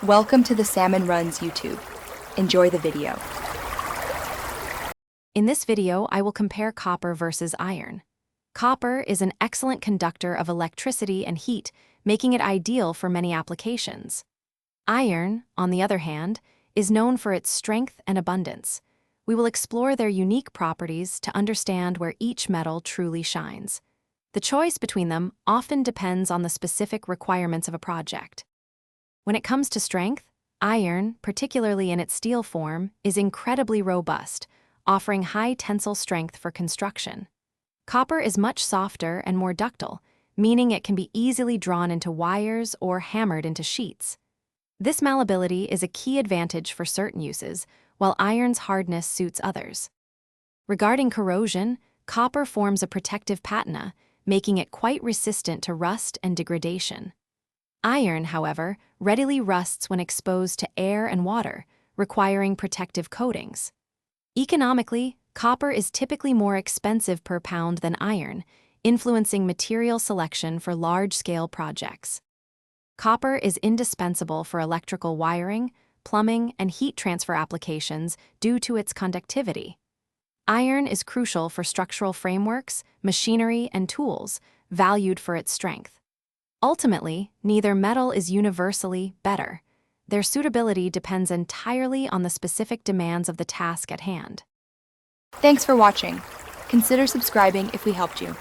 Welcome to the Salmon Runs YouTube. Enjoy the video. In this video, I will compare copper versus iron. Copper is an excellent conductor of electricity and heat, making it ideal for many applications. Iron, on the other hand, is known for its strength and abundance. We will explore their unique properties to understand where each metal truly shines. The choice between them often depends on the specific requirements of a project. When it comes to strength, iron, particularly in its steel form, is incredibly robust, offering high tensile strength for construction. Copper is much softer and more ductile, meaning it can be easily drawn into wires or hammered into sheets. This malleability is a key advantage for certain uses, while iron's hardness suits others. Regarding corrosion, copper forms a protective patina, making it quite resistant to rust and degradation. Iron, however, readily rusts when exposed to air and water, requiring protective coatings. Economically, copper is typically more expensive per pound than iron, influencing material selection for large-scale projects. Copper is indispensable for electrical wiring, plumbing, and heat transfer applications due to its conductivity. Iron is crucial for structural frameworks, machinery, and tools, valued for its strength. Ultimately, neither metal is universally better. Their suitability depends entirely on the specific demands of the task at hand. Thanks for watching. Consider subscribing if we helped you.